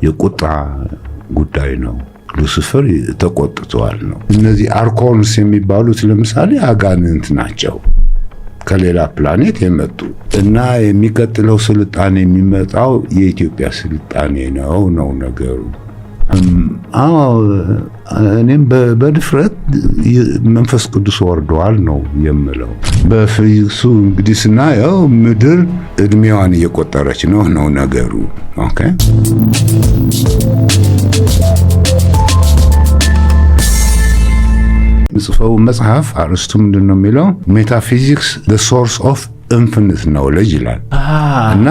የቁጣ ጉዳይ ነው። ሉሲፈር ተቆጥቷል ነው። እነዚህ አርኮንስ የሚባሉት ለምሳሌ አጋንንት ናቸው ከሌላ ፕላኔት የመጡ እና የሚቀጥለው ስልጣኔ የሚመጣው የኢትዮጵያ ስልጣኔ ነው ነገሩ። እኔም በድፍረት መንፈስ ቅዱስ ወርደዋል ነው የምለው። በፊዚክሱ እንግዲህ ስናየው ምድር እድሜዋን እየቆጠረች ነው ነገሩ። ኦኬ ጽፈው መጽሐፍ አርስቱ ምንድነው የሚለው? ሜታፊዚክስ the source of infinite knowledge ይላል። እና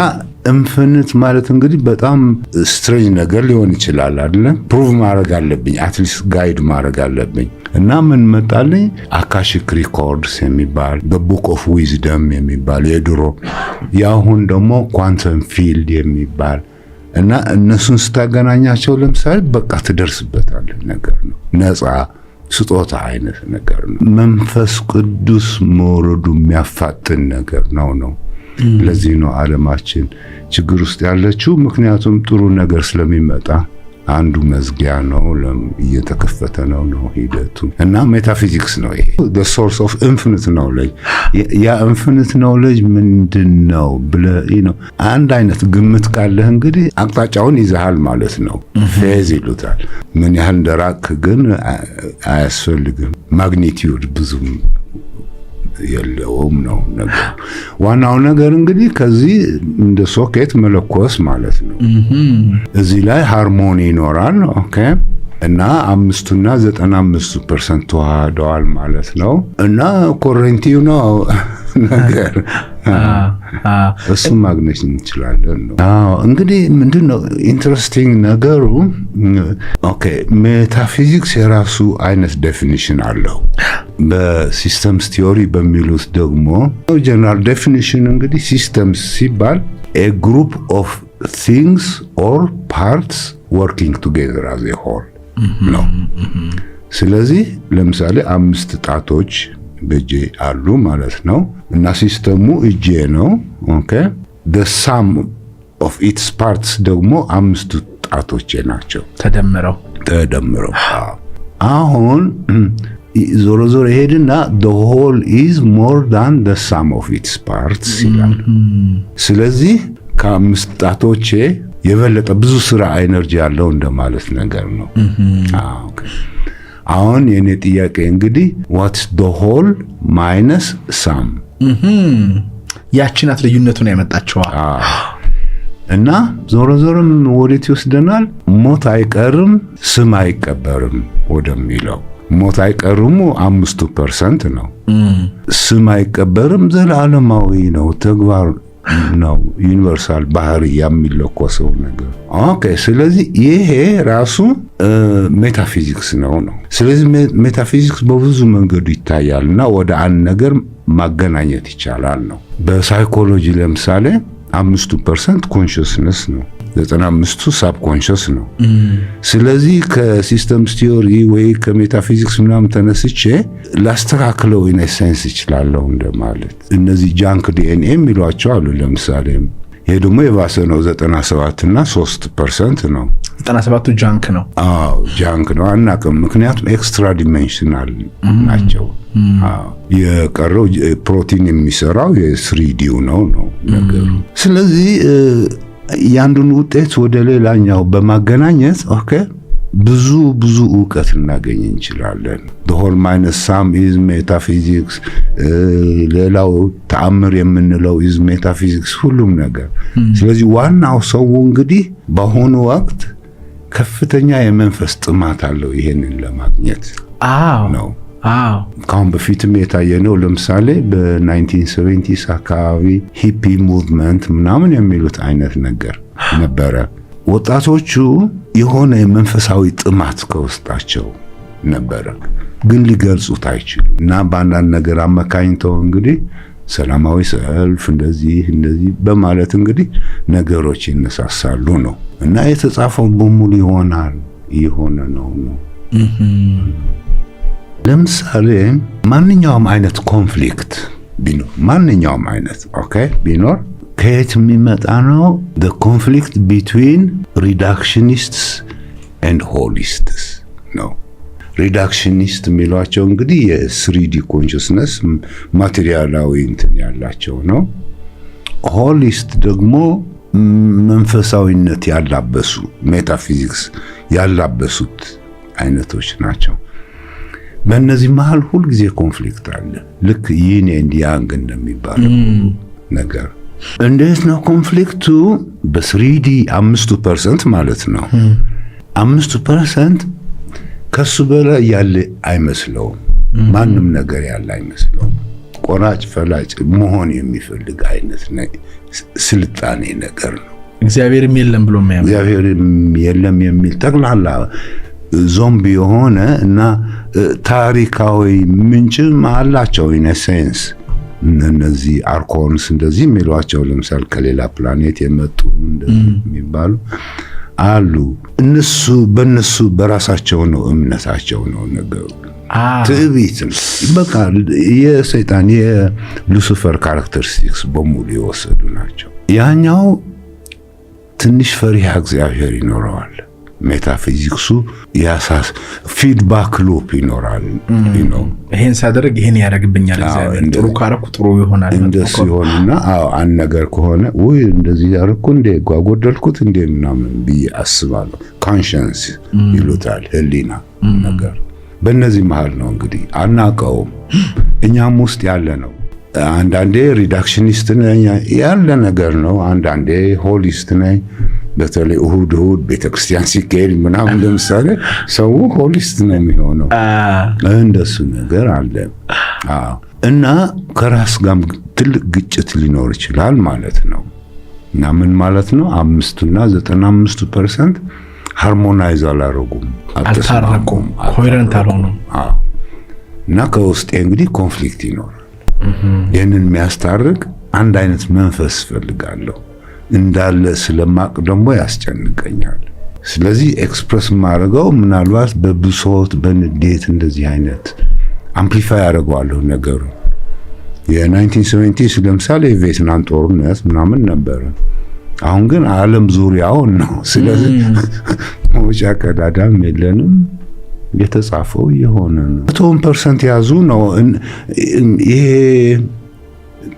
ኢንፊኒት ማለት እንግዲህ በጣም ስትሬንጅ ነገር ሊሆን ይችላል አይደለ? ፕሩቭ ማድረግ አለብኝ፣ አትሊስት ጋይድ ማድረግ አለብኝ። እና ምን መጣልኝ? አካሺክ ሪኮርድስ የሚባል በቡክ ኦፍ ዊዝደም የሚባል የድሮ፣ የአሁን ደግሞ ኳንተም ፊልድ የሚባል እና እነሱን ስታገናኛቸው ለምሳሌ በቃ ትደርስበታለህ ነገር ነው። ነፃ ስጦታ አይነት ነገር ነው። መንፈስ ቅዱስ መውረዱ የሚያፋጥን ነገር ነው። ለዚህ ነው ዓለማችን ችግር ውስጥ ያለችው። ምክንያቱም ጥሩ ነገር ስለሚመጣ አንዱ መዝጊያ ነው፣ እየተከፈተ ነው ሂደቱ። እና ሜታፊዚክስ ነው ይሄ the source of infinite knowledge። ያ infinite knowledge ምንድነው ብለህ አንድ አይነት ግምት ካለህ እንግዲህ አቅጣጫውን ይዘሃል ማለት ነው። ፌዝ ይሉታል። ምን ያህል እንደራቅ ግን አያስፈልግም። ማግኒቲዩድ ብዙም የለውም ነው ነገር። ዋናው ነገር እንግዲህ ከዚህ እንደ ሶኬት መለኮስ ማለት ነው። እዚህ ላይ ሃርሞኒ ይኖራል። ኦኬ እና 5 እና 95% ተዋህደዋል ማለት ነው። እና ኮረንቲው ነው ነገር እሱ ማግኘት እንችላለን ነው። እንግዲህ ምንድነው ኢንትረስቲንግ ነገሩ? ኦኬ ሜታፊዚክስ የራሱ አይነት ዴፊኒሽን አለው። በሲስተምስ ቲዮሪ በሚሉት ደግሞ ጀነራል ዴፊኒሽን እንግዲህ ሲስተምስ ሲባል a group of things or parts working together as a whole ነው። ስለዚህ ለምሳሌ 5 ጣቶች በእጄ አሉ ማለት ነው እና ሲስተሙ እጄ ነው። ኦኬ the sum of its parts ደግሞ 5 ጣቶቼ ናቸው ተደምረው። አሁን ዞሮ ይሄድና the whole is more than the sum of its parts ይላል። ስለዚህ ከ5 ጣቶቼ የበለጠ ብዙ ስራ ኤነርጂ ያለው እንደማለት ነገር ነው። አሁን የኔ ጥያቄ እንግዲህ what's the whole minus sum? ያቺናት ልዩነቱን ያመጣችው እና ዞሮም ወዴት ይወስደናል? ሞት አይቀርም ስም አይቀበርም ወደሚለው። ሞት አይቀርሙ 5% ነው። ስም አይቀበርም ዘላለማዊ ነው፣ ተግባር ነው፣ ዩኒቨርሳል ባህሪ የሚለኮሰው ነገር። ኦኬ ስለዚህ ይሄ ራሱ ሜታፊዚክስ ነው። ስለዚህ ሜታፊዚክስ በብዙ መንገዱ ይታያልና ወደ አንድ ነገር ማገናኘት ይቻላል ነው። በሳይኮሎጂ ለምሳሌ 5% ኮንሽስነስ ነው፣ 95ቱ ሳብኮንሽስ ነው። ስለዚህ ከሲስተምስ ቲዮሪ ወይ ከሜታፊዚክስ ምናምን ተነስቼ ላስተካክለው ኢነሴንስ ይችላለሁ እንደማለት። እነዚህ ጃንክ ዲኤንኤ የሚሏቸው አሉ ለምሳሌ። ይሄ ደግሞ የባሰ ነው፣ 97 እና 3% ነው። 97ቱ ጃንክ ነው። ጃንክ ነው፣ አናውቅም። ምክንያቱም ኤክስትራ ዲሜንሽናል ናቸው። የቀረው ፕሮቲን የሚሰራው የ3ዲው ነው ነገሩ። ስለዚህ ያንዱን ውጤት ወደ ሌላኛው በማገናኘት ኦኬ ብዙ ዕውቀት እናገኝ እንችላለን። the whole minus sum is metaphysics። ሌላው ተአምር የምንለው is metaphysics ሁሉም ነገር። ስለዚህ ዋናው ሰው እንግዲህ በአሁኑ ወቅት ከፍተኛ የመንፈስ ጥማት አለው ይሄንን ለማግኘት ነው። ካሁን በፊትም የታየነው ለምሳሌ በ1970s አካባቢ ሂፒ ሙቭመንት ምናምን የሚሉት አይነት ነገር ነበረ። ወጣቶቹ የሆነ የመንፈሳዊ ጥማት ከውስጣቸው ነበረ፣ ግን ሊገልጹት አይችሉ እና በአንዳንድ ነገር አመካኝተው እንግዲህ ሰላማዊ ሰልፍ እንደዚህ በማለት እንግዲህ ነገሮች ይነሳሳሉ ነው። እና የተጻፈው በሙሉ የሆነ ነው። ለምሳሌ ማንኛውም አይነት ኮንፍሊክት ቢኖር ቢኖር ከየት የሚመጣ ነው? the conflict between reductionists and holists ነው። ሪዳክሽኒስት የሚሏቸው እንግዲህ የ3D ኮንሽስነስ ማቴሪያላዊ እንትን ያላቸው ነው። ሆሊስት ደግሞ መንፈሳዊነት ያላበሱ ሜታፊዚክስ ያላበሱት አይነቶች ናቸው። በእነዚህ መሃል ሁልጊዜ ኮንፍሊክት አለ። ልክ ይን ኤንድ ያንግ እንደሚባለው ነገር። እንዴት ነው ኮንፍሊክቱ? በ3D 5% ማለት ነው። 5% ከሱ በላይ ያለ አይመስለውም። ማንም ነገር ያለ አይመስለውም። ቆራጭ ፈላጭ መሆን የሚፈልግ አይነት ስልጣኔ ነገር ነው። እግዚአብሔርም የለም ብሎ የሚያምን እግዚአብሔርም የለም የሚል ጠቅላላ ዞምቢ የሆነ እና ታሪካዊ ምንጭም አላቸው። ኢን ሴንስ እነዚህ አርኮንስ እንደዚህ የሚሏቸው ለምሳሌ ከሌላ ፕላኔት የመጡ እንደዚህ የሚባሉ አሉ። በእነሱ በራሳቸው ነው እምነታቸው ነው ነገሩ። ትዕቢት ነው በቃ። የሰይጣን የሉሲፈር ካራክተሪስቲክስ በሙሉ የወሰዱ ናቸው። ያኛው ትንሽ ፈሪሃ እግዚአብሔር ይኖረዋል። ሜታፊዚክሱ ያሳስ ፊድባክ ሉፕ ይኖራል። ይሄን ሳደርግ ይሄን ያደርግብኛል እግዚአብሔር፣ ጥሩ ካረኩ ጥሩ ይሆናል። እንደሱ ይሆንና አንድ ነገር ከሆነ ወይ እንደዚህ ያደርኩ እንደ ጓጎደልኩት እንደ ምናምን ብዬ አስባለሁ። ኮንሸንስ ይሉታል ህሊና ነገር። በእነዚህ መሃል ነው እንግዲህ አናውቀውም፣ እኛም ውስጥ ያለ ነው። አንዳንዴ ሪዳክሽኒስት ነኝ ያለ ነገር ነው። አንዳንዴ ሆሊስት ነኝ። በተለይ እሁድ ቤተክርስቲያን ሲካሄድ ምናምን ለምሳሌ ሰው ሆሊስት ነው የሚሆነው። እንደሱ ነገር አለ። እና ከራስ ጋር ትልቅ ግጭት ሊኖር ይችላል ማለት ነው። እና ምን ማለት ነው? 5 እና 95% ሃርሞናይዝ አላረጉም፣ አልታረቁም፣ ኮሄረንት አልሆኑም። እና ከውስጤ እንግዲህ ኮንፍሊክት ይኖራል። ይህንን የሚያስታርቅ አንድ አይነት መንፈስ ፈልጋለሁ እንዳለ ስለማቅ ደግሞ ያስጨንቀኛል። ስለዚህ ኤክስፕረስ ማድረገው ምናልባት በብሶት በንዴት እንደዚህ አይነት አምፕሊፋይ ያደርገዋለሁ ነገሩ። የ1970 ለምሳሌ የቪየትናም ጦርነት ምናምን ነበረ። አሁን ግን ዓለም ዙሪያውን ነው። ስለዚህ መውጫ ቀዳዳም የለንም። የተጻፈው የሆነ ነው። 100% ያዙ ነው። ይሄ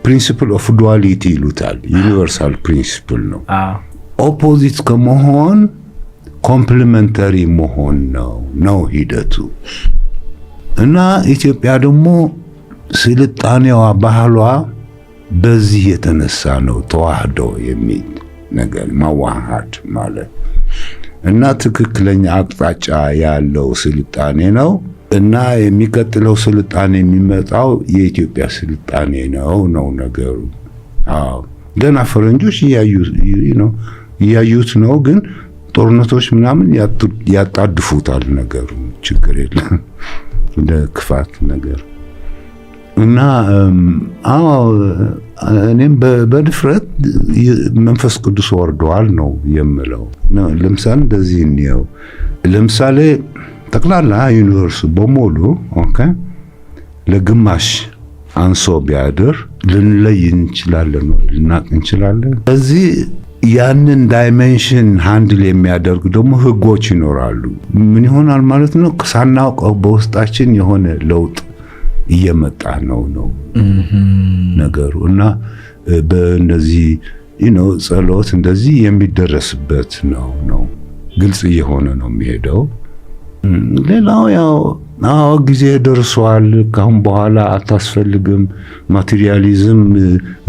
ፕሪንሲፕል ኦፍ ዱዋሊቲ ይሉታል። ዩኒቨርሳል ፕሪንሲፕል ነው። ኦፖዚት ከመሆን ኮምፕሊመንተሪ መሆን ነው ሂደቱ። እና ኢትዮጵያ ደግሞ ስልጣኔዋ ባህሏ በዚህ የተነሳ ነው ተዋህዶ የሚል ነገር ማዋሃድ ማለት እና ትክክለኛ አቅጣጫ ያለው ስልጣኔ ነው። እና የሚቀጥለው ስልጣኔ የሚመጣው የኢትዮጵያ ስልጣኔ ነው ነገሩ። ገና ፈረንጆች እያዩት ነው፣ ግን ጦርነቶች ምናምን ያጣድፉታል ነገሩ። ችግር የለም ለክፋት ነገር። እና እኔም በድፍረት መንፈስ ቅዱስ ወርደዋል ነው የምለው። ለምሳሌ እንደዚህ ነው። ለምሳሌ ጠቅላላ ዩኒቨርስ በሙሉ ለግማሽ አንሶ ቢያድር ልንለይ እንችላለን፣ ልናቅ እንችላለን። እዚህ ያንን ዳይሜንሽን ሃንድል የሚያደርግ ደግሞ ህጎች ይኖራሉ። ምን ይሆናል ማለት ነው? ሳናውቀው በውስጣችን የሆነ ለውጥ እየመጣ ነው ነገሩ። እና በእነዚህ ጸሎት እንደዚህ የሚደረስበት ነው። ግልጽ እየሆነ ነው የሚሄደው። ሌላው ያው ጊዜ ደርሷል፣ ካሁን በኋላ አታስፈልግም፣ ማቴሪያሊዝም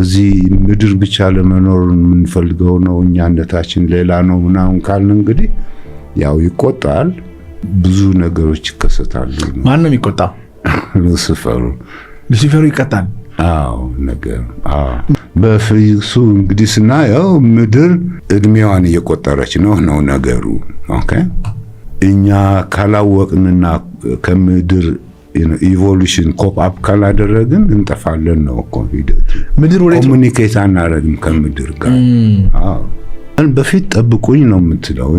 እዚህ ምድር ብቻ ለመኖር የምንፈልገው ነው፣ እኛነታችን ሌላ ነው ምናምን ካልን እንግዲህ ያው ይቆጣል፣ ብዙ ነገሮች ይከሰታሉ። ማን ነው የሚቆጣው? ሉሲፈሩ ይቀጣል። ነገር በፊዚክሱ እንግዲህ ስናየው ምድር እድሜዋን እየቆጠረች ነው ነገሩ። እኛ ካላወቅንና ከምድር ኢቮሉሽን ኮፕ አፕ ካላደረግን እንጠፋለን ነው እኮ ሂደቱ። ምድር ኮሙኒኬት አናረግም ከምድር ጋር። በፊት ጠብቁኝ ነው የምትለው፣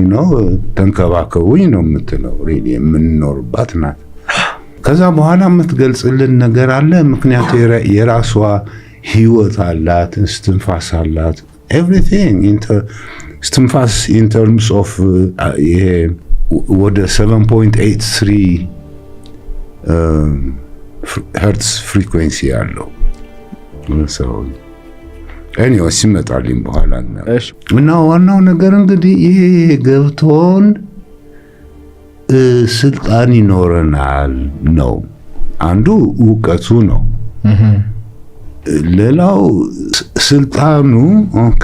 ተንከባከቡኝ ነው የምትለው። ሬዲ የምንኖርባት ናት። ከዛ በኋላ የምትገልጽልን ነገር አለ። ምክንያቱ የራሷ ህይወት አላት፣ እስትንፋስ አላት። ኤቭሪቲንግ እስትንፋስ ኢን ተርምስ ኦፍ ይሄ ወደ 7.83 ሄርትስ ፍሪኩዌንሲ ያለው ሰው ኤኒዌይስ ይመጣልኝ በኋላ እና ዋናው ነገር እንግዲህ ይሄ ገብቶን ስልጣን ይኖረናል ነው አንዱ እውቀቱ ነው። ሌላው ስልጣኑ ኦኬ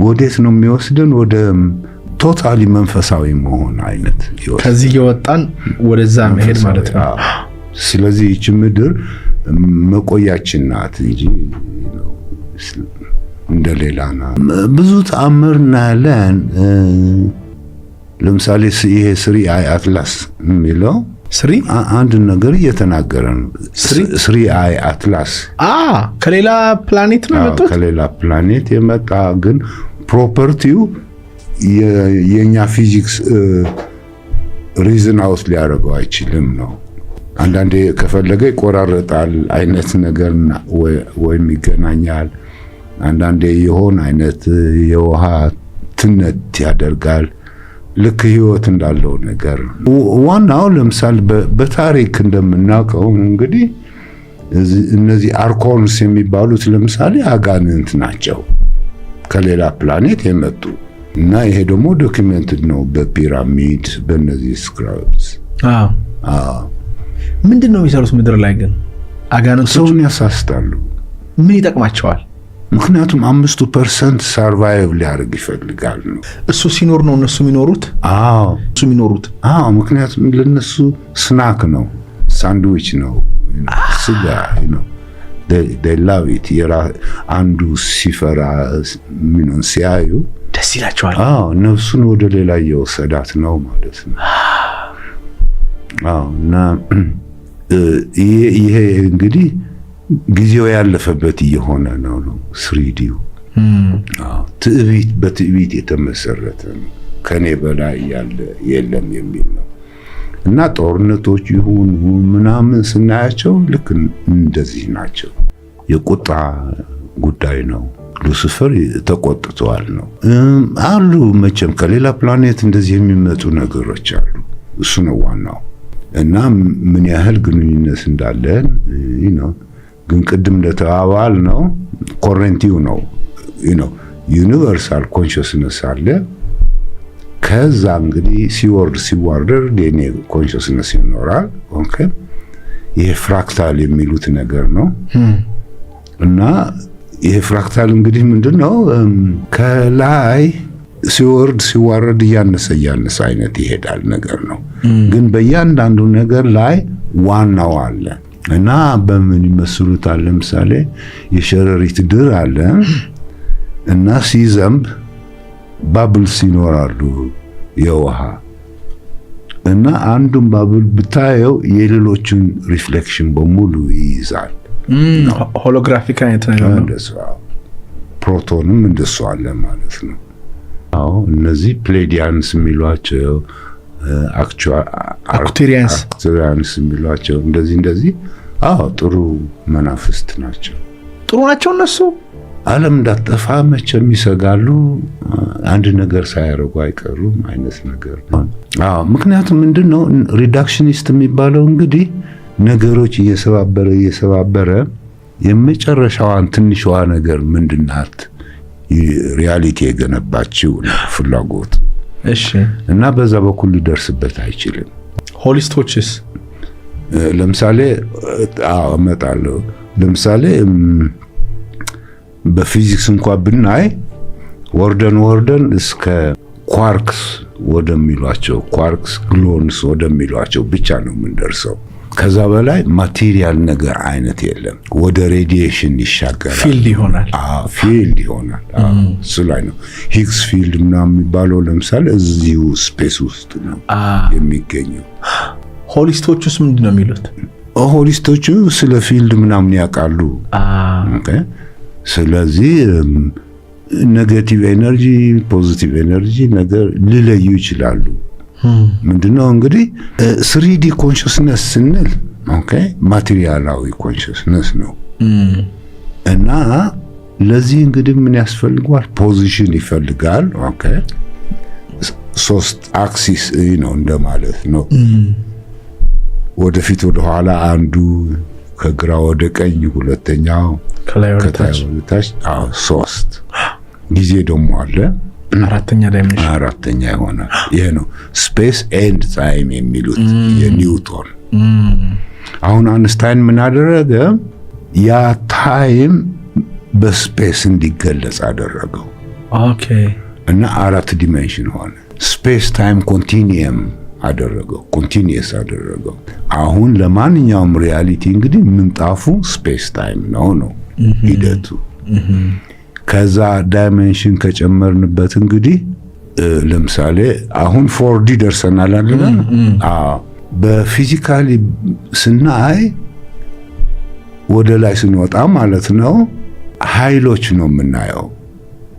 ወዴት ነው የሚወስደን? ወደ ቶታሊ መንፈሳዊ መሆን አይነት ይወስዳል። ከዚህ የወጣን ወደዛ መሄድ ማለት ነው። ስለዚህ ይህች ምድር መቆያችን ናት እንጂ እንደሌላ ናት። ብዙ ተአምር እናያለን። ለምሳሌ ይሄ ስሪ አይ አትላስ የሚለው ስሪ አንድ ነገር እየተናገረ ነው። ስሪ አይ አትላስ ከሌላ ፕላኔት ነው የመጣው። ከሌላ ፕላኔት የመጣ ግን ፕሮፐርቲው የኛ ፊዚክስ ሪዝን አውት ሊያደርገው አይችልም ነው። አንዳንዴ ከፈለገ ይቆራረጣል አይነት ነገር ወይም ይገናኛል። አንዳንዴ የሆነ አይነት የውሃ ትነት ያደርጋል። ልክ ህይወት እንዳለው ነገር ዋናው ለምሳሌ በታሪክ እንደምናውቀው እንግዲህ እነዚህ አርኮንስ የሚባሉት ለምሳሌ አጋንንት ናቸው ከሌላ ፕላኔት የመጡ እና ይሄ ደግሞ ዶክመንትድ ነው በፒራሚድ በእነዚህ ስክራይብስ። ምንድን ነው የሚሰሩት ምድር ላይ ግን? አጋንንቶች ሰውን ያሳስታሉ። ምን ይጠቅማቸዋል? ምክንያቱም 5% ሰርቫይቭ ሊያደርግ ይፈልጋል ነው። እሱ ሲኖር ነው እነሱ የሚኖሩት። እሱ የሚኖሩት ምክንያቱም ለነሱ ስናክ ነው፣ ሳንድዊች ነው፣ ስጋ ነው። they love it። አንዱ ሲፈራ ምንን ሲያዩ ደስ ይላቸዋል። ነፍሱን ወደ ሌላ እየወሰዳት ነው ማለት ነው። እና ይሄ እንግዲህ ጊዜው ያለፈበት እየሆነ ነው። ስሪዲው ትዕቢት በትዕቢት የተመሰረተ ነው። ከኔ በላይ ያለ የለም የሚል ነው። እና ጦርነቶች ይሁኑ ምናምን ስናያቸው ልክ እንደዚህ ናቸው። የቁጣ ጉዳይ ነው። ሉሲፈር ተቆጥቷል ነው አሉ። መቼም ከሌላ ፕላኔት እንደዚህ የሚመጡ ነገሮች አሉ። እሱ ነው ዋናው። እና ምን ያህል ግንኙነት እንዳለን ነው። ግን ቅድም እንደተባባል ነው ኮረንቲው ነው ዩኒቨርሳል ኮንሽስነስ አለ። ከዛ እንግዲህ ሲዋርድ የኔ ኮንሽስነስ ይኖራል። ኦኬ ይሄ ፍራክታል የሚሉት ነገር ነው። እና ይሄ ፍራክታል እንግዲህ ምንድነው? ከላይ ሲዋረድ እያነሰ አይነት ይሄዳል ነገር ነው። ግን በእያንዳንዱ ነገር ላይ ዋናው አለ። እና በምን ይመስሉታል? ለምሳሌ የሸረሪት ድር አለ እና ሲዘንብ ባብልስ ይኖራሉ የውሃ እና አንዱን ባብል ብታየው የሌሎችን ሪፍሌክሽን በሙሉ ይይዛል። ሆሎግራፊክ አይነት ነገር ነው። ፕሮቶንም እንደሱ አለ ማለት ነው። እነዚህ ፕሌዲያንስ የሚሏቸው አክቱሪያንስ የሚሏቸው እንደዚህ ጥሩ መናፍስት ናቸው። ጥሩ ናቸው እነሱ። ዓለም እንዳጠፋ መቼም ይሰጋሉ። አንድ ነገር ሳያደርጉ አይቀሩም አይነት ነገር ነው። ምክንያቱም ምንድነው ሪዳክሽኒስት የሚባለው እንግዲህ ነገሮች እየሰባበረ የመጨረሻዋን ትንሽዋ ነገር ምንድናት ሪያሊቲ የገነባችው ፍላጎት። እሺ። እና በዛ በኩል ሊደርስበት አይችልም። ሆሊስቶችስ ለምሳሌ እመጣለሁ። ለምሳሌ በፊዚክስ እንኳን ብናይ ወርደን እስከ ኳርክስ ወደሚሏቸው ግሎንስ ወደሚሏቸው ብቻ ነው የምንደርሰው። ከዛ በላይ ማቴሪያል ነገር አይነት የለም። ወደ ሬዲዬሽን ይሻገራል፣ ፊልድ ይሆናል። እሱ ላይ ነው ሂግስ ፊልድ ምናምን የሚባለው። ለምሳሌ እዚሁ ስፔስ ውስጥ ነው የሚገኘው። ሆሊስቶቹስ ምንድን ነው የሚሉት? ሆሊስቶቹ ስለ ፊልድ ምናምን ያውቃሉ። ስለዚህ ኔጌቲቭ ኤነርጂ ፖዚቲቭ ኤነርጂ ነገር ሊለዩ ይችላሉ። ምንድነው እንግዲህ 3D ኮንሽስነስ ስንል ማቴሪያላዊ ኮንሽስነስ ነው። እና ለዚህ እንግዲህ ምን ያስፈልጋል? ፖዚሽን ይፈልጋል። ኦኬ 3 አክሲስ ነው እንደማለት ነው። ወደፊት ወደ ኋላ አንዱ፣ ከግራ ወደ ቀኝ ሁለተኛው፣ ከላይ ወደ ታች 3 ጊዜ ደግሞ አለ። አራተኛ ዳይሜንሽን አራተኛ ይሆናል። ይሄ ነው ስፔስ ኤንድ ታይም የሚሉት የኒውቶን። አሁን አንስታይን ምን አደረገ? ያ ታይም በስፔስ እንዲገለጽ አደረገው። ኦኬ። እና 4 ዲሜንሽን ሆነ። ስፔስ ታይም ኮንቲኒየም አደረገው፣ ኮንቲኒየስ አደረገው። አሁን ለማንኛውም ሪያሊቲ እንግዲህ ምንጣፉ ስፔስ ታይም ነው ሂደቱ። ከዛ ዳይሜንሽን ከጨመርንበት እንግዲህ ለምሳሌ አሁን 4D ደርሰናል አይደል? በፊዚካሊ ስናይ ወደ ላይ ስንወጣ ማለት ነው ኃይሎች ነው የምናየው፣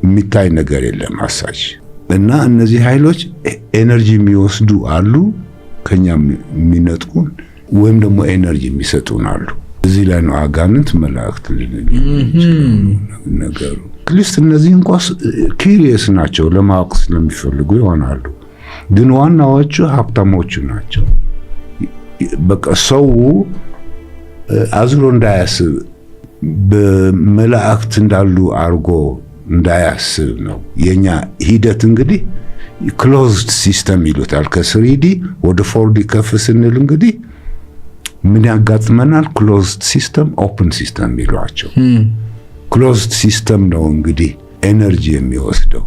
የሚታይ ነገር የለም አሳች። እና እነዚህ ኃይሎች ኤነርጂ የሚወስዱ አሉ፣ ከኛ የሚነጥቁን ወይም ደግሞ ኤነርጂ የሚሰጡን አሉ። እዚህ ላይ ነው አጋንንት መላእክት ነገሩ። አትሊስት እነዚህ እንኳን ኪሪየስ ናቸው፣ ለማወቅ ስለሚፈልጉ ይሆናሉ። ግን ዋናዎቹ ሀብታሞቹ ናቸው። በቃ ሰው አዝሮ እንዳያስብ በመላእክት እንዳሉ አርጎ እንዳያስብ ነው የኛ ሂደት። እንግዲህ ክሎዝድ ሲስተም ይሉታል። ከ3D ወደ 4D ከፍ ስንል እንግዲህ ምን ያጋጥመናል? ክሎዝድ ሲስተም፣ ኦፕን ሲስተም ይሏቸው። ክሎዝድ ሲስተም ነው እንግዲህ ኤነርጂ የሚወስደው።